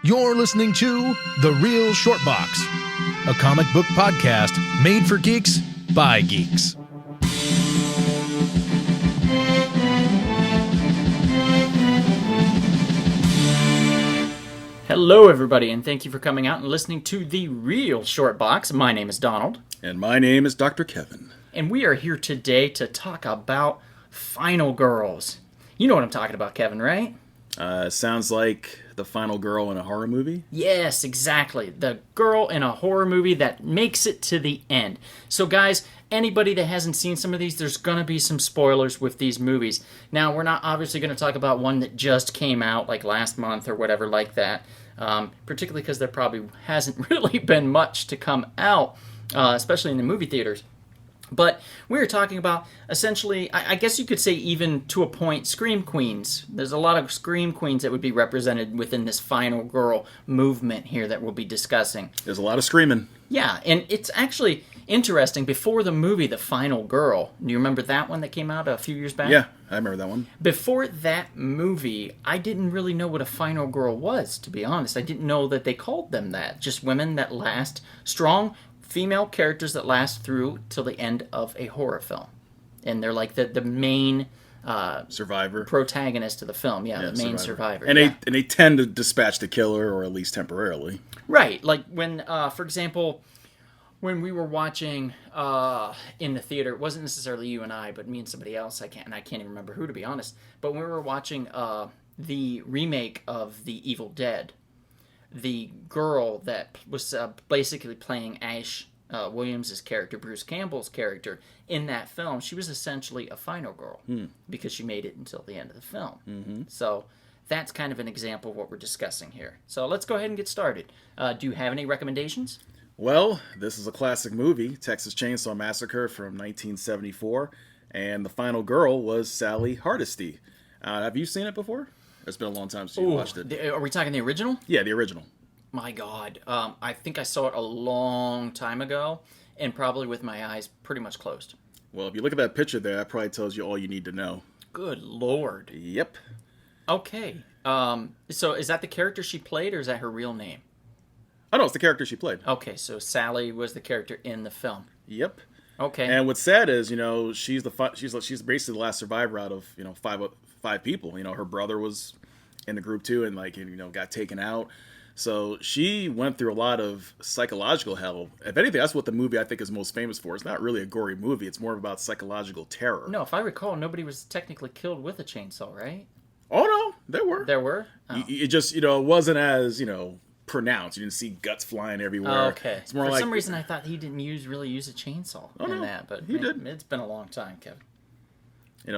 You're listening to The Real Short Box, a comic book podcast made for geeks by geeks. Hello, everybody, and thank you for coming out and listening to The Real Short Box. My name is Donald. And my name is Dr. Kevin. And we are here today to talk about Final Girls. You know what I'm talking about, Kevin, right? Sounds like the final girl in a horror movie? Yes, exactly. The girl in a horror movie that makes it to the end. So, guys, anybody that hasn't seen some of these, there's going to be some spoilers with these movies. Now, we're not obviously going to talk about one that just came out, like last month or whatever like that, particularly because there probably hasn't really been much to come out, especially in the movie theaters. But we were talking about, essentially, I guess you could say even to a point, Scream Queens. There's a lot of Scream Queens that would be represented within this Final Girl movement here that we'll be discussing. There's a lot of screaming. Yeah, and it's actually interesting. Before the movie, The Final Girl, do you remember that one that came out a few years back? Yeah, I remember that one. Before that movie, I didn't really know what a Final Girl was, to be honest. I didn't know that they called them that. Just women that last strong, female characters that last through till the end of a horror film. And they're like the main survivor protagonist of the film. Yeah, the main survivor. And they tend to dispatch the killer, or at least temporarily. Right. Like when, for example, when we were watching in the theater, it wasn't necessarily you and I, but me and somebody else. I can't even remember who, to be honest. But when we were watching the remake of The Evil Dead, the girl that was basically playing Ash Williams' character, Bruce Campbell's character, in that film, she was essentially a final girl because she made it until the end of the film. Mm-hmm. So that's kind of an example of what we're discussing here. So let's go ahead and get started. Do you have any recommendations? Well, this is a classic movie, Texas Chainsaw Massacre from 1974, and the final girl was Sally Hardesty. Have you seen it before? It's been a long time since you watched it. Are we talking the original? Yeah, the original. My God. I think I saw it a long time ago, and probably with my eyes pretty much closed. Well, if you look at that picture there, that probably tells you all you need to know. Good Lord. Yep. Okay. So is that the character she played, or is that her real name? Oh, no, it's the character she played. Okay, so Sally was the character in the film. Yep. Okay. And what's sad is, she's basically the last survivor out of, five people. Her brother was in the group too, and got taken out. So she went through a lot of psychological hell. If anything, that's what the movie I think is most famous for. It's not really a gory movie. It's more about psychological terror. No, if I recall, nobody was technically killed with a chainsaw, right? Oh no, there were. There were? Oh. It just, it wasn't as, pronounced. You didn't see guts flying everywhere. Oh, okay. It's more for some reason, I thought he didn't really use a chainsaw in that, but he did. It's been a long time, Kevin.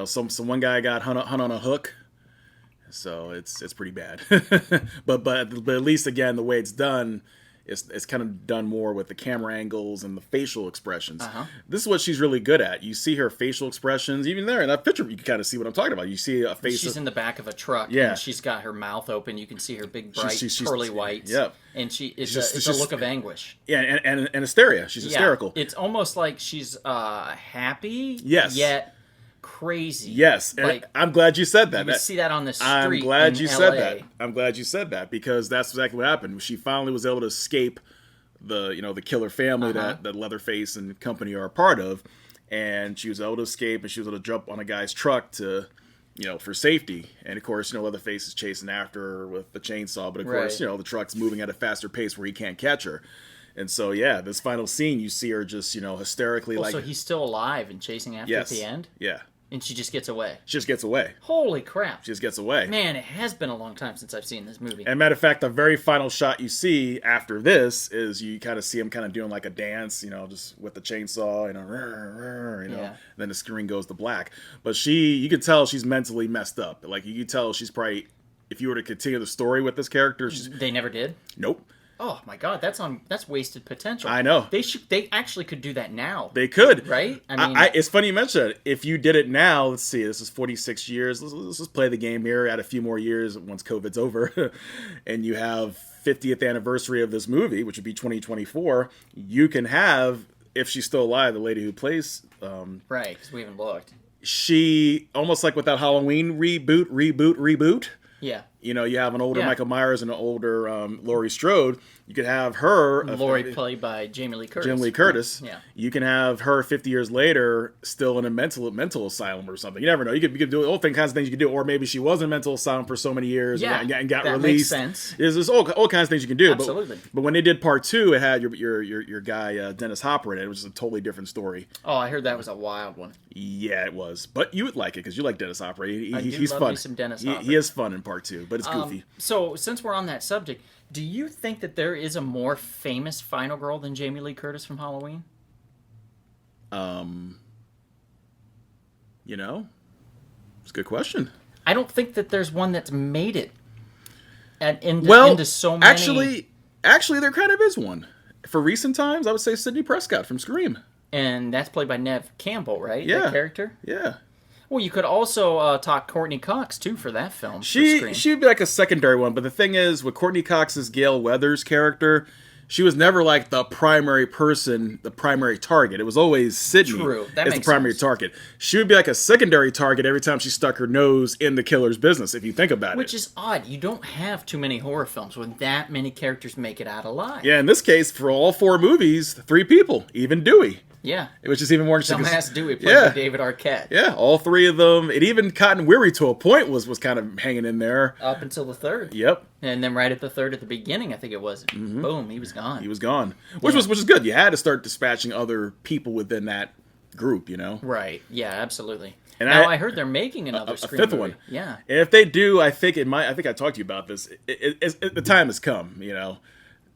Some one guy got hung on a hook, so it's pretty bad. but at least again, the way it's done, it's kind of done more with the camera angles and the facial expressions. Uh-huh. This is what she's really good at. You see her facial expressions, even there in that picture. You can kind of see what I'm talking about. You see a face. She's in the back of a truck. Yeah, and she's got her mouth open. You can see her big, bright, pearly whites. Yeah, and it's a look of anguish. Yeah, and hysteria. She's hysterical. It's almost like she's happy. Yes. Yet crazy. Yes, and I'm glad you said that. You see that on the street. I'm glad you LA. said that. I'm glad you said that, because that's exactly what happened. She finally was able to escape the killer family that Leatherface and company are a part of, and she was able to escape, and she was able to jump on a guy's truck to, for safety. And of course, Leatherface is chasing after her with the chainsaw, but of course, the truck's moving at a faster pace where he can't catch her. And so, yeah, this final scene, you see her just, hysterically So he's still alive and chasing after at the end? Yeah. And she just gets away. She just gets away. Holy crap. She just gets away. Man, it has been a long time since I've seen this movie. And matter of fact, the very final shot you see after this is you kind of see him kind of doing like a dance, just with the chainsaw, and then the screen goes to black. But you can tell she's mentally messed up. Like, you can tell she's probably, if you were to continue the story with this character, They never did? Nope. Oh my God, that's wasted potential. I know. They actually could do that now. They could, right? I mean, it's funny you mention it. If you did it now, let's see, this is 46 years. Let's just play the game here. Add a few more years once COVID's over, and you have 50th anniversary of this movie, which would be 2024. You can have, if she's still alive, the lady who plays, right? Because we haven't looked. She almost like with that Halloween reboot. Yeah. You know, you have an older Yeah. Michael Myers and an older Laurie Strode. You could have her. Laurie played by Jamie Lee Curtis. Jamie Lee Curtis. Yeah. You can have her 50 years later still in a mental asylum or something. You never know. You could do all kinds of things you could do. Or maybe she was in a mental asylum for so many years and got that released. Makes sense. There's all kinds of things you can do. Absolutely. But when they did part 2, it had your guy Dennis Hopper in it, which is a totally different story. Oh, I heard that was a wild one. Yeah, it was. But you would like it because you like Dennis Hopper. He's love fun. me some Dennis Hopper. He is fun in part 2, but it's goofy. So, since we're on that subject, do you think that there is a more famous final girl than Jamie Lee Curtis from Halloween? You know, it's a good question. I don't think that there's one that's made it into so many. Actually, there kind of is one. For recent times, I would say Sidney Prescott from Scream. And that's played by Neve Campbell, right? Yeah. That character? Yeah. Well, you could also talk Courtney Cox, too, for that film. She'd be like a secondary one, but the thing is, with Courtney Cox's Gail Weathers character, she was never like the primary person, the primary target. It was always Sidney as the primary target. She would be like a secondary target every time she stuck her nose in the killer's business, if you think about it. Which is odd. You don't have too many horror films where that many characters make it out alive. Yeah, in this case, for all 4 movies, 3 people, even Dewey. Yeah. Which is even more interesting. Dumbass Dewey played by David Arquette. Yeah, all 3 of them. It even Cotton Weary to a point was kind of hanging in there. Up until the 3rd. Yep. And then right at the 3rd at the beginning, I think it was, boom, he was gone. He was gone. Which is good. You had to start dispatching other people within that group, you know? Right. Yeah, absolutely. And I heard they're making another Scream 5th movie. one. Yeah. And if they do, I think I talked to you about this. The time has come, you know,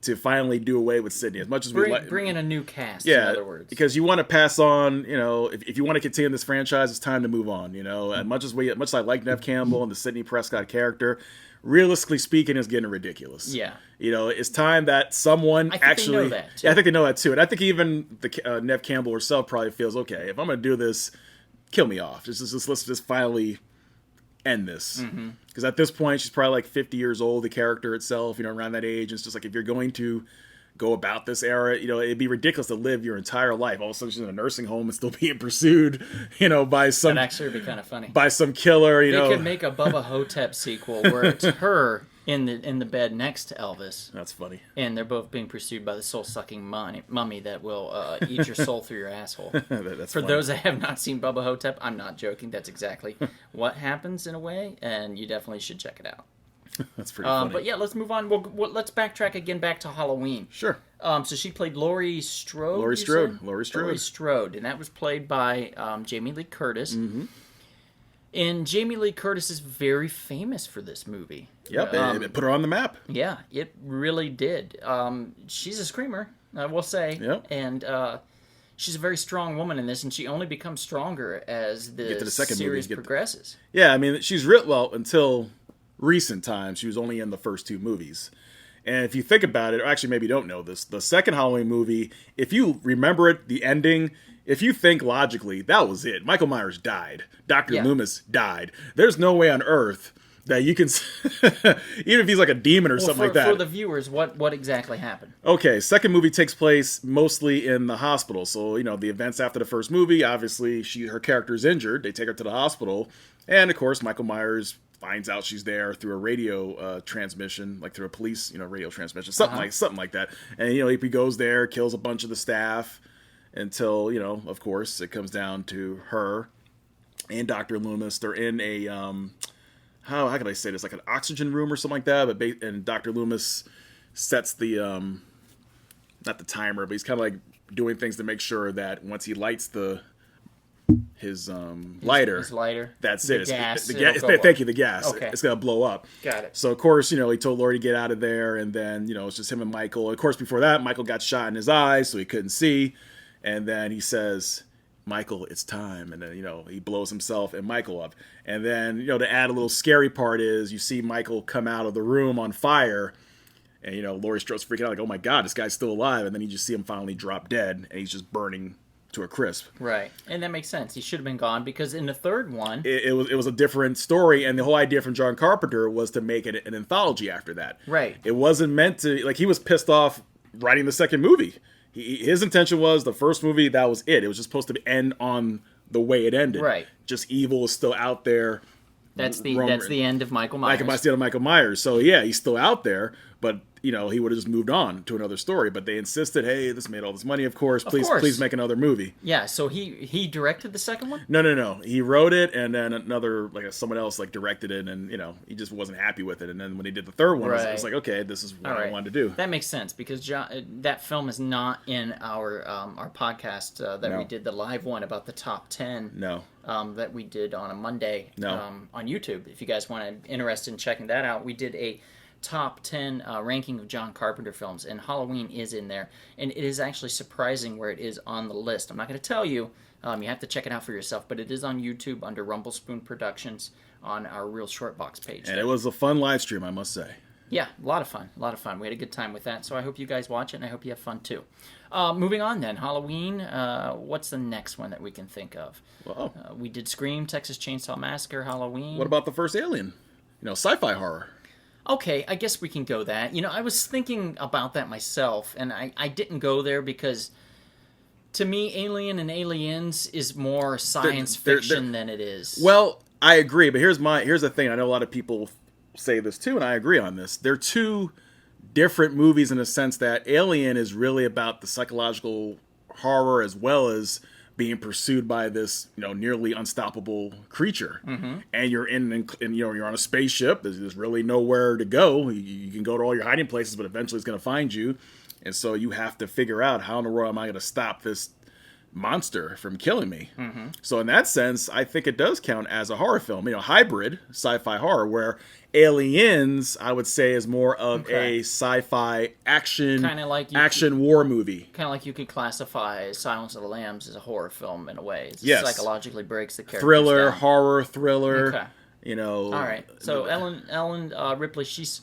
to finally do away with Sidney. As much as we bring in a new cast, yeah, in other words. Because you want to pass on, you know, if you want to continue this franchise, it's time to move on, you know. As much as I like Neve Campbell and the Sidney Prescott character, realistically speaking, it's getting ridiculous. Yeah. You know, it's time that someone I think they know that, too. Yeah, I think they know that too. And I think even the Neve Campbell herself probably feels, okay, if I'm going to do this, kill me off. Let's just finally end this. Because at this point, she's probably like 50 years old, the character itself, you know, around that age. It's just like, if you're going to go about this era, you know, it'd be ridiculous to live your entire life. All of a sudden, she's in a nursing home and still being pursued, you know, by some... That'd actually be kind of funny. By some killer, you know. They could make a Bubba Hotep sequel where it's her in the bed next to Elvis. That's funny. And they're both being pursued by the soul-sucking mummy that will eat your soul through your asshole. That's For funny. those that have not seen Bubba Hotep, I'm not joking. That's exactly what happens in a way, and you definitely should check it out. That's pretty funny. But yeah, let's move on. Let's backtrack again back to Halloween. Sure. So she played Laurie Strode. Laurie Strode, and that was played by Jamie Lee Curtis. Mm-hmm. And Jamie Lee Curtis is very famous for this movie. Yep, it put her on the map. Yeah, it really did. She's a screamer, I will say. Yep. And she's a very strong woman in this, and she only becomes stronger as the series progresses. Yeah, I mean, she's until recent times, she was only in the first 2 movies. And if you think about it, or actually maybe you don't know this, the second Halloween movie, if you remember it, the ending, if you think logically, that was it. Michael Myers died. Dr. Loomis died. There's no way on earth that you can, even if he's like a demon or something like that. For the viewers, what exactly happened? Okay, second movie takes place mostly in the hospital. So, you know, the events after the first movie, obviously her character's injured. They take her to the hospital. And, of course, Michael Myers finds out she's there through a radio transmission, like through a police, radio transmission, something like that. And he goes there, kills a bunch of the staff, until of course, it comes down to her and Dr. Loomis. They're in a how can I say this, like an oxygen room or something like that. And Dr. Loomis sets the not the timer, but he's kind of like doing things to make sure that once he lights his lighter. That's it. The gas. Thank you. The gas. Okay. It's gonna blow up. Got it. So of course, he told Laurie to get out of there, and then it's just him and Michael. Of course, before that, Michael got shot in his eyes, so he couldn't see. And then he says, "Michael, it's time." And then he blows himself and Michael up. And then to add a little scary part is you see Michael come out of the room on fire. And Laurie Strode's freaking out like, "Oh my God, this guy's still alive!" And then you just see him finally drop dead, and he's just burning to a crisp. Right, and that makes sense. He should have been gone because in the third one, it was a different story, and the whole idea from John Carpenter was to make it an anthology after that. Right. It wasn't meant to, he was pissed off writing the second movie. His intention was the first movie, that was it. It was just supposed to end on the way it ended. Right. Just evil is still out there That's the end of Michael Myers. Like the end of Michael Myers. So yeah, he's still out there, but he would have just moved on to another story. But they insisted, hey, this made all this money, of course. Please make another movie. Yeah. So he directed the second one. No. He wrote it, and then someone else directed it, and he just wasn't happy with it. And then when he did the third one, it was like, okay, this is what I wanted to do. That makes sense because that film is not in our podcast that we did the live one about the top 10. No. That we did on a Monday on YouTube. If you guys interested in checking that out, we did a top 10 ranking of John Carpenter films, and Halloween is in there, and it is actually surprising where it is on the list. I'm not going to tell you. You have to check it out for yourself, but it is on YouTube under Rumble Spoon Productions on our Real Short Box page. And it was a fun live stream, I must say. Yeah, a lot of fun. We had a good time with that, so I hope you guys watch it, and I hope you have fun too. Moving on then, Halloween, what's the next one that we can think of? Well, we did Scream, Texas Chainsaw Massacre, Halloween. What about the first Alien? Sci-fi horror. Okay, I guess we can go that. I was thinking about that myself, and I didn't go there because, to me, Alien and Aliens is more science fiction than it is. Well, I agree, but here's the thing. I know a lot of people say this too, and I agree on this. They're two different movies in the sense that Alien is really about the psychological horror as well as being pursued by this nearly unstoppable creature, and you're you're on a spaceship. There's really nowhere to go. You can go to all your hiding places, but eventually it's going to find you, and so you have to figure out how in the world am I going to stop this monster from killing me. So in that sense, I think it does count as a horror film, hybrid sci-fi horror, where Aliens, I would say, is more of a sci-fi action, war movie. Kind of like you could classify Silence of the Lambs as a horror film in a way. It psychologically breaks the characters thriller, down. horror, thriller. Okay. All right. So Ellen Ripley, she's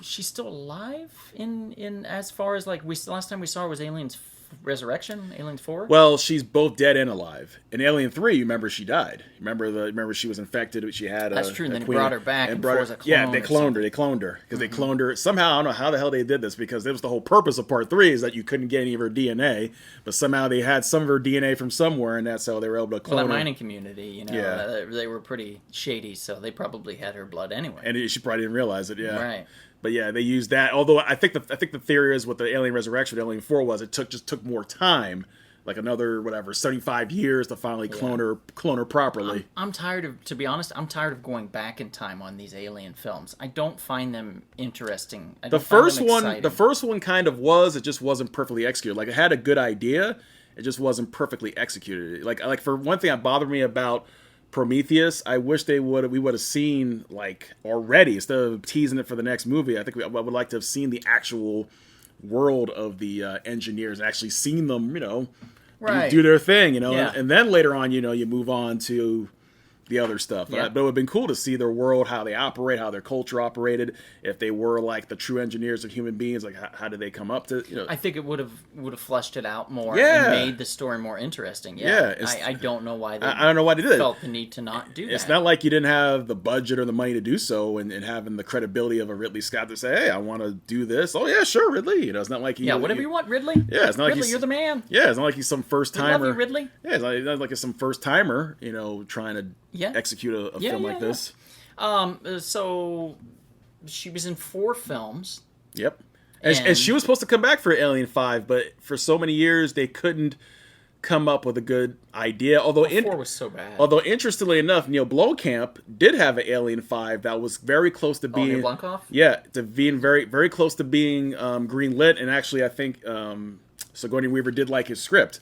still alive in as far as last time we saw her was Aliens Resurrection, Alien 4? Well, she's both dead and alive. In Alien 3, you remember she died. Remember she was infected. She had That's true, and then he brought her back and brought her. Yeah, they cloned her. Because they cloned her. Somehow, I don't know how the hell they did this, because it was the whole purpose of Part 3 is that you couldn't get any of her DNA, but somehow they had some of her DNA from somewhere, and that's how they were able to clone her. The mining community, they were pretty shady, so they probably had her blood anyway. And she probably didn't realize it, yeah. Right. But yeah, they used that. Although I think the theory is what the Alien Resurrection, Alien 4 was. It took more time, like another 75 years to finally clone her properly. I'm tired of, to be honest, I'm tired of going back in time on these Alien films. I don't find them interesting. The first one kind of was. It just wasn't perfectly executed. Like, it had a good idea, it just wasn't perfectly executed. Like for one thing, that bothered me about Prometheus, I wish we would have seen already, instead of teasing it for the next movie. I think I would like to have seen the actual world of the engineers and actually seen them, do their thing, Yeah. and then later on, you move on to the other stuff. Yeah. But it would have been cool to see their world, how they operate, how their culture operated. If they were the true engineers of human beings, how did they come up to? I think it would have fleshed it out more Yeah. and made the story more interesting. Yeah, I don't know why they. I don't know why they did. Felt the need to not do that. It's not like you didn't have the budget or the money to do so, and having the credibility of a Ridley Scott to say, "Hey, I want to do this." Oh yeah, sure, Ridley. It's not like whatever you want, Ridley. Yeah, it's not Ridley, like you're the man. Yeah, it's not like he's some first timer. Love you, Ridley. Yeah, it's not like it's some first timer, trying to execute a film like this. So she was in 4 films. Yep. And she was supposed to come back for Alien 5, but for so many years they couldn't come up with a good idea. Although 4 was so bad. Although interestingly enough, Neil Blomkamp did have an Alien 5 that was very close to being Neil Blomkamp? Yeah, to being very very close to being greenlit, and actually I think Sigourney Weaver did like his script.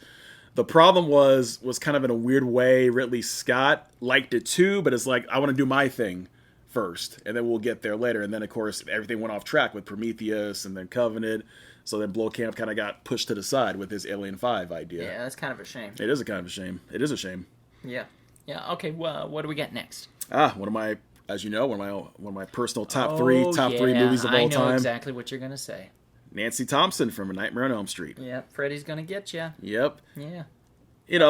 The problem was kind of in a weird way. Ridley Scott liked it too, but it's like, I want to do my thing first, and then we'll get there later. And then, of course, everything went off track with Prometheus and then Covenant. So then Blomkamp kind of got pushed to the side with his Alien 5 idea. Yeah, that's kind of a shame. It is a kind of a shame. It is a shame. Yeah. Yeah. Okay. Well, what do we get next? One of my, as you know, one of my personal top three movies of all time. I know exactly what you're gonna say. Nancy Thompson from A Nightmare on Elm Street. Yep, Freddy's gonna get you. Yep. Yeah.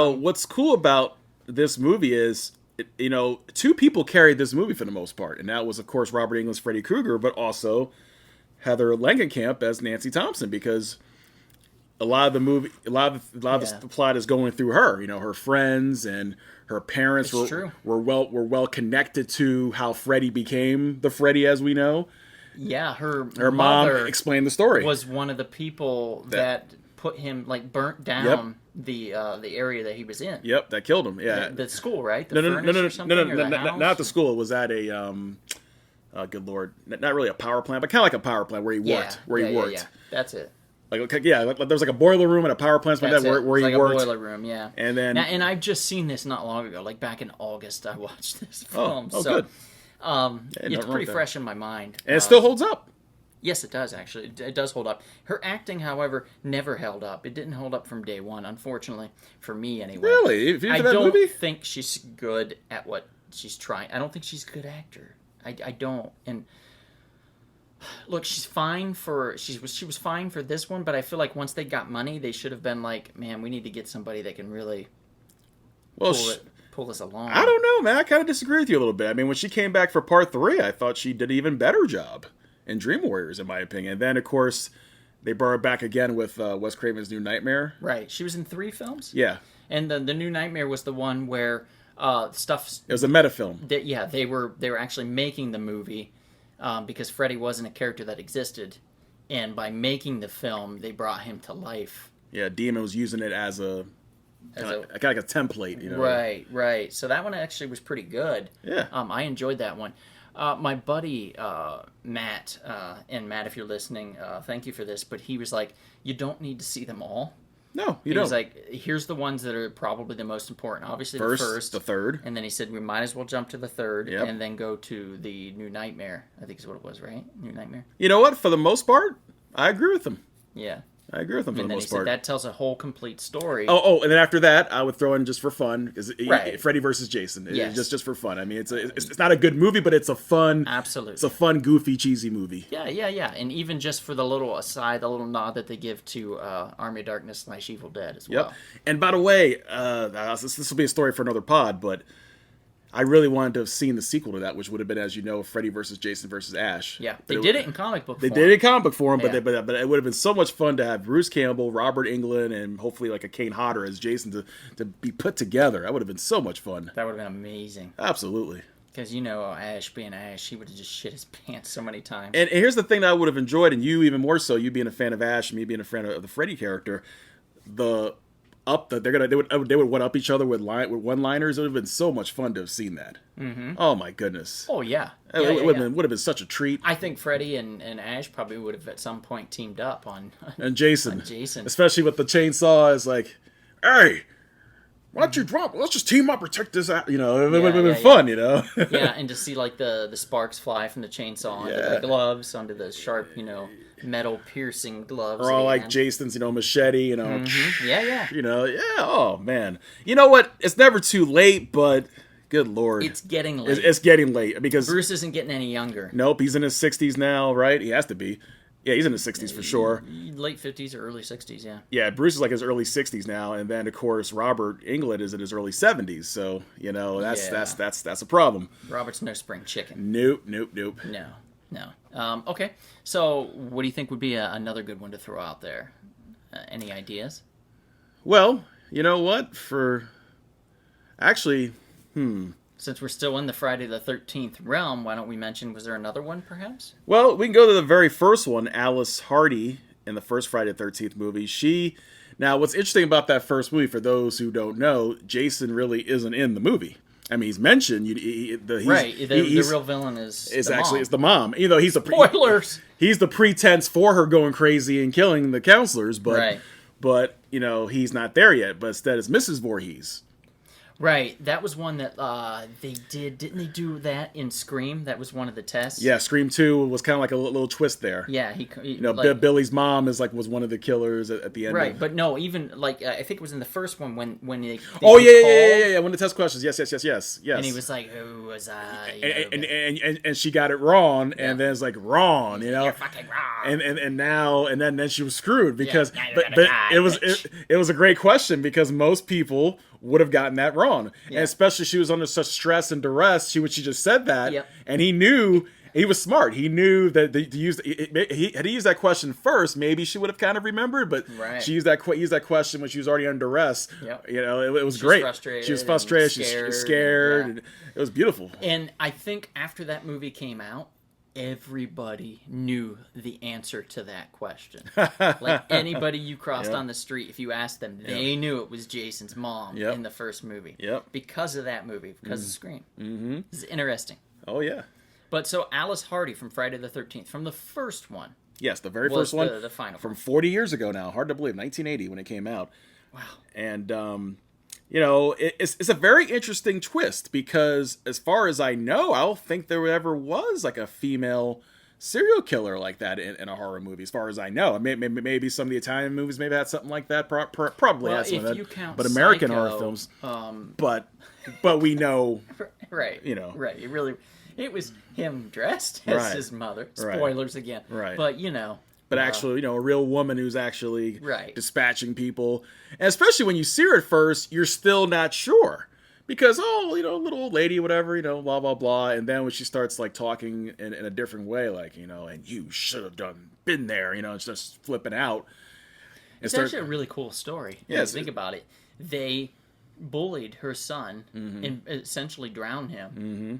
What's cool about this movie is, 2 people carried this movie for the most part, and that was, of course, Robert Englund's Freddy Krueger, but also Heather Langenkamp as Nancy Thompson, because a lot of the plot is going through her. You know, her friends and her parents were well connected to how Freddy became the Freddy as we know. Yeah, her mom explained the story. Was one of the people that put him, like, burnt down the area that he was in. Yep, that killed him. Yeah, the school, right? No, not the school. It was at a good lord, not really a power plant, but kind of like a power plant where he worked. Yeah, that's it. Like there's like a boiler room and a power plant like that where he like worked. A boiler room, yeah. And then and I've just seen this not long ago, like back in August. I watched this film. Oh, good. It's pretty fresh in my mind, and it still holds up. Yes, it does, actually. It does hold up. Her acting, however, never held up. It didn't hold up from day one, unfortunately, for me anyway. Really? I don't think she's good at what she's trying. I don't think she's a good actor. I don't. And look, she was fine for this one, but I feel like once they got money, they should have been like, man, we need to get somebody that can really pull this along. I don't know, man. I kind of disagree with you a little bit. I mean, when she came back for part 3, I thought she did an even better job in Dream Warriors, in my opinion. And then, of course, they brought her back again with Wes Craven's New Nightmare. Right. She was in 3 films? Yeah. And the New Nightmare was the one where stuff... It was a meta film. They were actually making the movie because Freddy wasn't a character that existed. And by making the film, they brought him to life. Yeah, Demon was using it as a kind of like a template, you know? Right. So that one actually was pretty good. Yeah. I enjoyed that one. My buddy, Matt, and Matt, if you're listening, thank you for this, but he was like, you don't need to see them all. No, you don't. He was like, here's the ones that are probably the most important. Obviously, the first. The third. And then he said, we might as well jump to the third and then go to the New Nightmare, I think is what it was, right? New Nightmare. You know what? For the most part, I agree with him. Yeah. I agree with him for the most part. And then he said that tells a whole complete story. And then after that, I would throw in just for fun, because Freddy versus Jason. Yes. Just for fun. I mean, it's not a good movie, but it's a fun... Absolutely. It's a fun, goofy, cheesy movie. Yeah. And even just for the little aside, the little nod that they give to Army of Darkness / Evil Dead as well. Yep. And by the way, this will be a story for another pod, but I really wanted to have seen the sequel to that, which would have been, as you know, Freddy versus Jason versus Ash. Yeah, they did it in comic book form. They did it in comic book form, but it would have been so much fun to have Bruce Campbell, Robert Englund, and hopefully like a Kane Hodder as Jason to be put together. That would have been so much fun. That would have been amazing. Absolutely. Because, you know, Ash being Ash, he would have just shit his pants so many times. And here's the thing that I would have enjoyed, and you even more so, you being a fan of Ash, and me being a fan of the Freddy character, they would one up each other with one-liners. It would have been so much fun to have seen that. Mm-hmm. Oh my goodness! Oh yeah, it would have been such a treat. I think Freddy and Ash probably would have at some point teamed up on Jason, Jason, especially with the chainsaw. Is like, hey, why don't you drop? Let's just team up, protect this out. You know, it would have been fun. You know. Yeah, and to see like the sparks fly from the chainsaw onto the gloves, onto the sharp, metal piercing gloves. Or all like Jason's, machete, Mm-hmm. Yeah. Oh man. You know what? It's never too late, but good lord. It's getting late. It's getting late because Bruce isn't getting any younger. Nope, he's in his 60s now, right? He has to be. Yeah, he's in his 60s for sure. Late 50s or early 60s, yeah. Yeah, Bruce is like his early 60s now, and then of course Robert Englund is in his early 70s. So that's a problem. Robert's no spring chicken. Nope. No. Okay, so what do you think would be another good one to throw out there? Any ideas? Well, you know what? Since we're still in the Friday the 13th realm, why don't we mention, was there another one perhaps? Well, we can go to the very first one, Alice Hardy in the first Friday the 13th movie. Now, what's interesting about that first movie, for those who don't know, Jason really isn't in the movie. I mean, he's mentioned. The real villain is the mom. You know, he's a spoilers. He's the pretense for her going crazy and killing the counselors, but he's not there yet. But instead, it's Mrs. Voorhees. Right, that was one that they did. Didn't they do that in Scream? That was one of the tests. Yeah, Scream 2 was kind of like a little twist there. Yeah, Billy's mom was one of the killers at the end. Right, but no, even I think it was in the first one when they when the test questions. Yes. And he was like, "Who was I?" And she got it wrong, and then it's like wrong, You're fucking wrong. And then she was screwed because it was a great question because most people would have gotten that wrong. And especially she was under such stress and duress. She just said that. Yep. And he knew, He was smart. He knew that to use. He had he used that question first, maybe she would have kind of remembered. But she used that question when she was already under duress. Yep. You know, it was great. She was frustrated. She was scared. And, it was beautiful. And I think after that movie came out, everybody knew the answer to that question. Like anybody you crossed on the street, if you asked them, they knew it was Jason's mom in the first movie. Yep. Because of that movie, because of Scream. Mm-hmm. This is interesting. Oh, yeah. But so Alice Hardy from Friday the 13th, from the first one. Yes, the very first one. The final from 40 years ago now. Hard to believe. 1980 when it came out. Wow. And, you know, it's a very interesting twist because as far as I know, I don't think there ever was like a female serial killer like that in a horror movie, as far as I know. Maybe some of the Italian movies maybe had something like that. Probably had some of that. You count but American Psycho, horror films. But we know. Right. You know. Right. It was him dressed as his mother. Spoilers again. Right. But, you know. But actually, you know, a real woman who's actually dispatching people. And especially when you see her at first, you're still not sure. Because, you know, little old lady, whatever, you know, blah, blah, blah. And then when she starts, like, talking in a different way, like, you know, and you should have been there, you know, it's just flipping out. It's actually a really cool story. When you think about it. They bullied her son and essentially drowned him. Mm-hmm.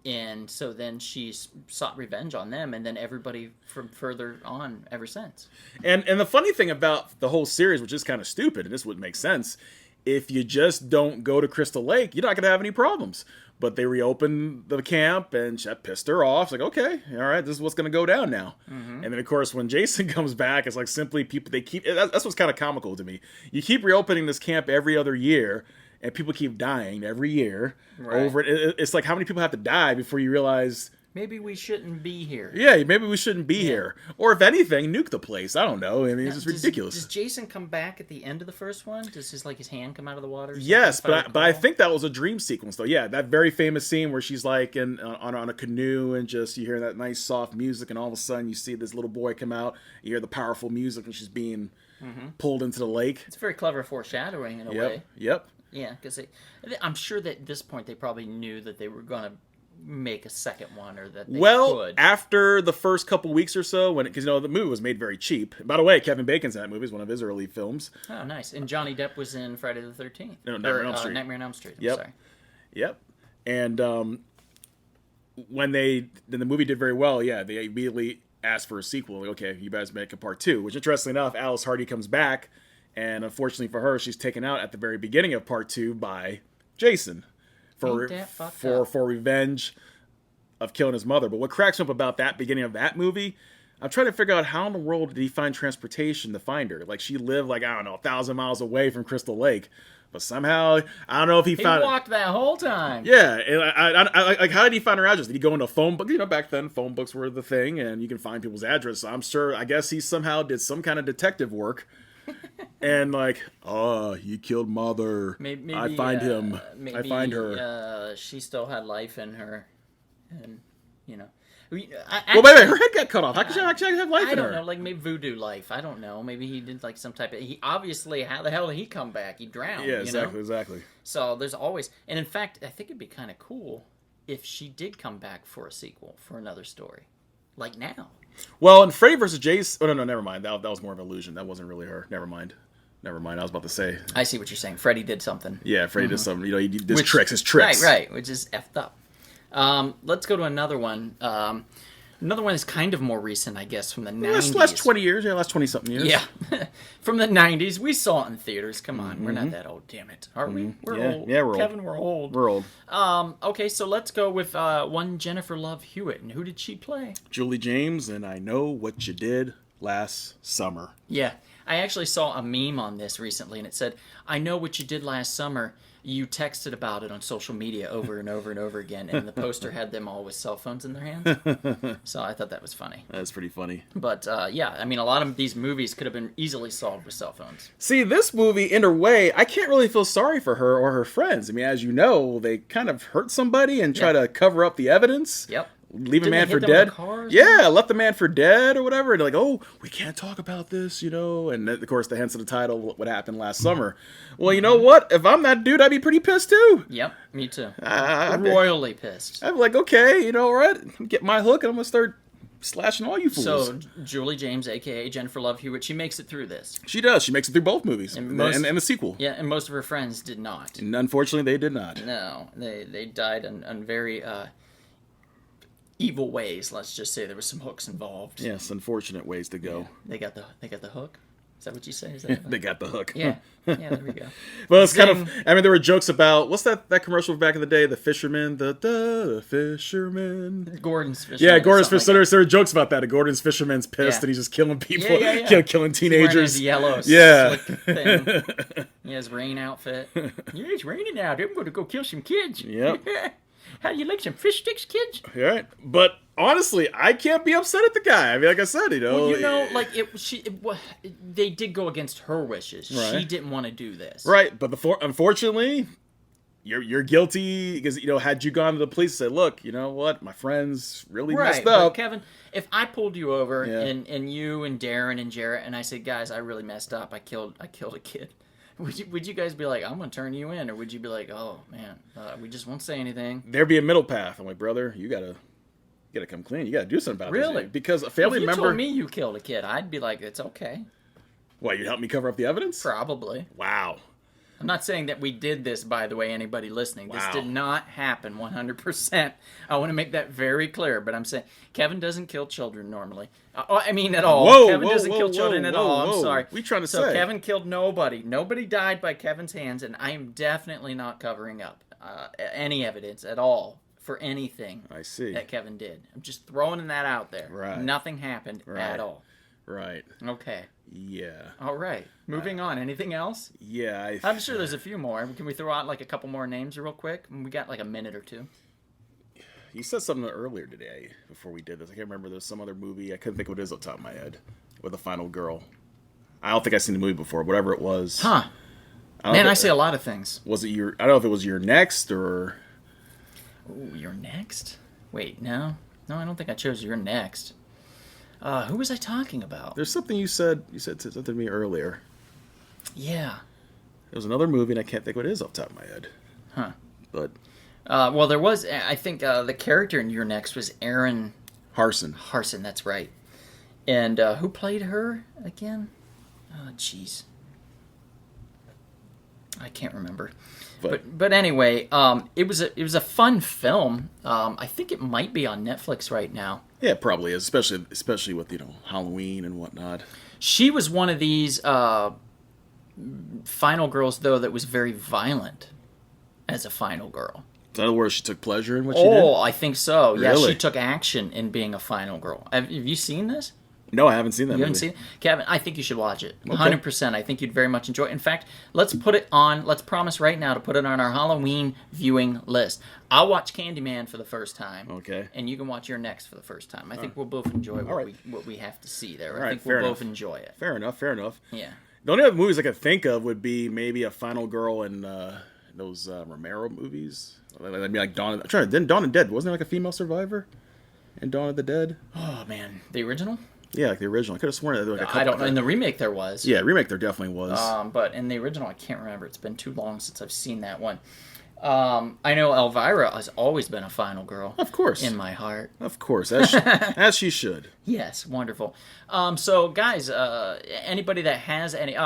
And so then she sought revenge on them, and then everybody from further on ever since. And the funny thing about the whole series, which is kind of stupid, and this would make sense, if you just don't go to Crystal Lake, you're not going to have any problems. But they reopened the camp, and that pissed her off. It's like, okay, all right, this is what's going to go down now. Mm-hmm. And then, of course, when Jason comes back, it's like simply people, that's what's kind of comical to me. You keep reopening this camp every other year, and people keep dying every year over it. It's like, how many people have to die before you realize... Maybe we shouldn't be here. Yeah, maybe we shouldn't be here. Or if anything, nuke the place. I don't know. I mean, it's just ridiculous. Does Jason come back at the end of the first one? Does his hand come out of the water? Yes, but I think that was a dream sequence, though. Yeah, that very famous scene where she's like on a canoe and just you hear that nice soft music, and all of a sudden you see this little boy come out. You hear the powerful music, and she's being pulled into the lake. It's very clever foreshadowing in a way. Yep. Yeah, because I'm sure that at this point they probably knew that they were going to make a second one, or that they could. After the first couple weeks or so, because the movie was made very cheap. By the way, Kevin Bacon's in that movie. It's one of his early films. Oh, nice. And Johnny Depp was in Friday the 13th. No, Nightmare on Elm Street. Nightmare on Elm Street. Sorry. Yep. And when the movie did very well, they immediately asked for a sequel. Like, okay, you guys make a part 2. Which, interestingly enough, Alice Hardy comes back. And unfortunately for her, she's taken out at the very beginning of part 2 by Jason for revenge of killing his mother. But what cracks me up about that beginning of that movie, I'm trying to figure out how in the world did he find transportation to find her? Like, she lived 1,000 miles away from Crystal Lake. But somehow, I don't know if he found... He walked that whole time. Yeah. And I how did he find her address? Did he go into a phone book? Back then, phone books were the thing, and you can find people's address. So I guess he somehow did some kind of detective work. And you killed mother. Maybe I find him. I find her. She still had life in her, and wait, her head got cut off. How could she actually have life in her? I don't know, like maybe voodoo life. I don't know. Maybe he did some type of. He obviously, how the hell did he come back? He drowned. Yeah, exactly. So there's always, and in fact, I think it'd be kind of cool if she did come back for a sequel, for another story, like now. Well, in Freddy vs. Jason... Oh, no, never mind. That was more of an illusion. That wasn't really her. Never mind. I was about to say. I see what you're saying. Freddy did something. Yeah, Freddy did something. He did his tricks. Right, which is effed up. Let's go to another one. Another one is kind of more recent, I guess, from the 90s. Last 20 years. Yeah, last 20-something years. Yeah. From the 90s. We saw it in theaters. Come on. We're not that old, damn it. Are we? We're old. Yeah, we're old. Kevin, we're old. We're old. Okay, so let's go with one Jennifer Love Hewitt. And who did she play? Julie James, and I Know What You Did Last Summer. Yeah. I actually saw a meme on this recently, and it said, I know what you did last summer. You texted about it on social media over and over and over again, and the poster had them all with cell phones in their hands. So I thought that was funny. That's pretty funny. But, a lot of these movies could have been easily solved with cell phones. See, this movie, in a way, I can't really feel sorry for her or her friends. I mean, as you know, they kind of hurt somebody and try to cover up the evidence. Yep. leave a man they for hit them with dead. a car or Yeah, left the man for dead or whatever. And they're like, oh, we can't talk about this, And of course, the hints of the title, what happened last summer. Well, you know what? If I'm that dude, I'd be pretty pissed too. Yep, me too. Royally pissed. I'm like, okay, all right, get my hook, and I'm gonna start slashing all you fools. So Julie James, aka Jennifer Love Hewitt, she makes it through this. She does. She makes it through both movies and the sequel. Yeah, and most of her friends did not. And unfortunately, they did not. No, they died on very evil ways. Let's just say there was some hooks involved. Yes, unfortunate ways to go. Yeah, they got the hook. Is that what you say? Is that they got the hook. Yeah, there we go. Well, it's kind of. I mean, there were jokes about what's that commercial back in the day? The fisherman, the fisherman. Gordon's fisherman. Yeah, Gordon's fisherman. There were jokes about that. Gordon's fisherman's pissed and he's just killing people, killing teenagers. He's wearing his yellow slick thing. He has rain outfit. Yeah, it's raining out. I'm going to go kill some kids. Yep. How do you like some fish sticks, kids? All right, but honestly, I can't be upset at the guy. I mean, like I said, Well, they did go against her wishes. Right. She didn't want to do this. Right, but unfortunately, you're guilty because had you gone to the police and said, "Look, you know what, my friends really messed up." But Kevin, if I pulled you over and you and Darren and Jarrett and I said, "Guys, I really messed up. I killed a kid." Would you guys be like, I'm going to turn you in? Or would you be like, oh, man, we just won't say anything? There'd be a middle path. I'm like, brother, you got to come clean. You got to do something about this. Really? Because a family member... If you told me you killed a kid, I'd be like, it's okay. What, you'd help me cover up the evidence? Probably. Wow. I'm not saying that we did this, by the way, anybody listening. Wow. This did not happen 100%. I want to make that very clear. But I'm saying Kevin doesn't kill children normally. At all. Kevin doesn't kill children at all. I'm sorry. We trying to say? So Kevin killed nobody. Nobody died by Kevin's hands, and I am definitely not covering up any evidence at all for anything I see. that Kevin did. I'm just throwing that out there. Right. Nothing happened at all. Right. Okay. Yeah. All right. Moving on. Anything else? Yeah. I'm sure there's a few more. Can we throw out like a couple more names real quick? We got like a minute or two. You said something earlier today before we did this. I can't remember. There's some other movie. I couldn't think what it is off the top of my head. With a final girl. I don't think I've seen the movie before. Whatever it was. Huh. I say a lot of things. Was it I don't know if it was Your Next or... Ooh, Your Next? Wait, no. No, I don't think I chose Your Next. Who was I talking about? There's something you said. You said something to me earlier. Yeah. There was another movie, and I can't think what it is off the top of my head. Huh. But... well, there was... I think the character in Your Next was Aaron... Harson, that's right. And who played her again? Oh, jeez. I can't remember. But anyway, it was a fun film. I think it might be on Netflix right now. Yeah, it probably is, especially with Halloween and whatnot. She was one of these final girls, though, that was very violent as a final girl. Is that where she took pleasure in what she did? Oh, I think so. Really? Yeah, she took action in being a final girl. Have you seen this? No, I haven't seen that movie. You haven't seen it? Kevin, I think you should watch it. Okay. 100%. I think you'd very much enjoy it. In fact, let's promise right now to put it on our Halloween viewing list. I'll watch Candyman for the first time. Okay. And you can watch Your Next for the first time. I think we'll both enjoy what we have to see there. I think fair we'll enough. both enjoy it. Fair enough. Yeah. The only other movies I could think of would be maybe a final girl in those Romero movies. Like Dawn of... Then Dawn of the Dead. Wasn't there like a female survivor in Dawn of the Dead? Oh, man. The original? Yeah, like the original. I could have sworn there was like a couple. I don't know. In the remake, there was. Yeah, remake there definitely was. But in the original, I can't remember. It's been too long since I've seen that one. I know Elvira has always been a final girl. Of course. In my heart. Of course. As she should. Yes, wonderful. So, guys, anybody that has any...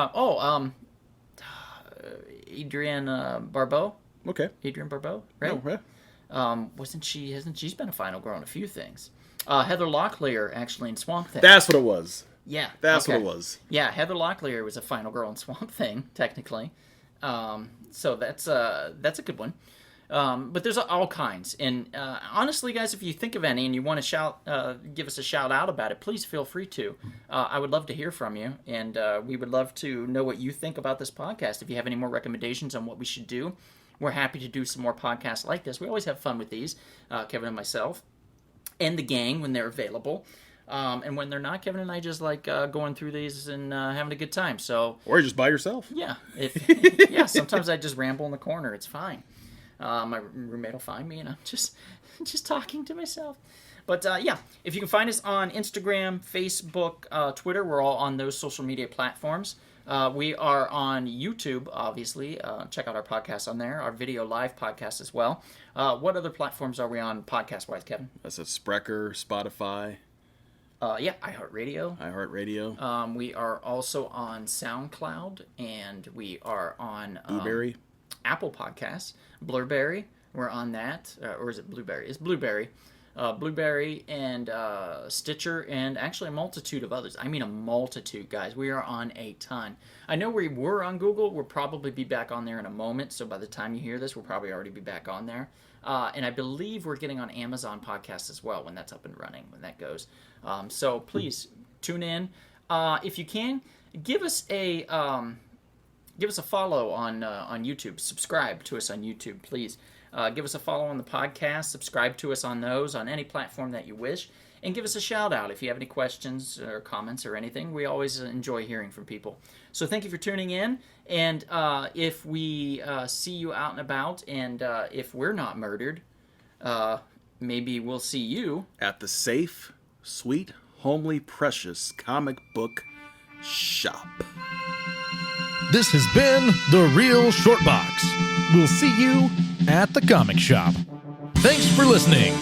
Adrienne Barbeau? Okay. Adrienne Barbeau, right? Oh, yeah. Hasn't she's been a final girl in a few things. Heather Locklear, actually, in Swamp Thing. That's what it was. Yeah. That's okay. what it was. Yeah, Heather Locklear was a final girl in Swamp Thing, technically. So that's a good one. But there's all kinds. And honestly, guys, if you think of any and you want to give us a shout out about it, please feel free to. I would love to hear from you. And we would love to know what you think about this podcast. If you have any more recommendations on what we should do, we're happy to do some more podcasts like this. We always have fun with these, Kevin and myself, and the gang when they're available. And when they're not, Kevin and I just like going through these and having a good time. So, or just by yourself. Yeah. Yeah, sometimes I just ramble in the corner. It's fine. My roommate will find me, and I'm just talking to myself. But yeah, if you can find us on Instagram, Facebook, Twitter, we're all on those social media platforms. We are on YouTube, obviously. Check out our podcast on there, our video live podcast as well. What other platforms are we on podcast-wise, Kevin? That's a Spreaker, Spotify. Yeah, iHeartRadio. We are also on SoundCloud, and we are on Blueberry. Apple Podcasts, Blurberry. We're on that, or is it Blueberry? It's Blueberry. Blueberry and Stitcher, and actually a multitude of others. I mean a multitude, guys. We are on a ton. I know we were on Google. We'll probably be back on there in a moment, so by the time you hear this, we'll probably already be back on there. And I believe we're getting on Amazon Podcasts as well when that's up and running, when that goes. So please tune in. If you can, give us a follow on YouTube. Subscribe to us on YouTube, please. Give us a follow on the podcast. Subscribe to us on those, on any platform that you wish. And give us a shout out if you have any questions or comments or anything. We always enjoy hearing from people. So thank you for tuning in. And if we see you out and about, and if we're not murdered, maybe we'll see you at the safe, sweet, homely, precious comic book shop. This has been The Real Short Box. We'll see you at the comic shop. Thanks for listening.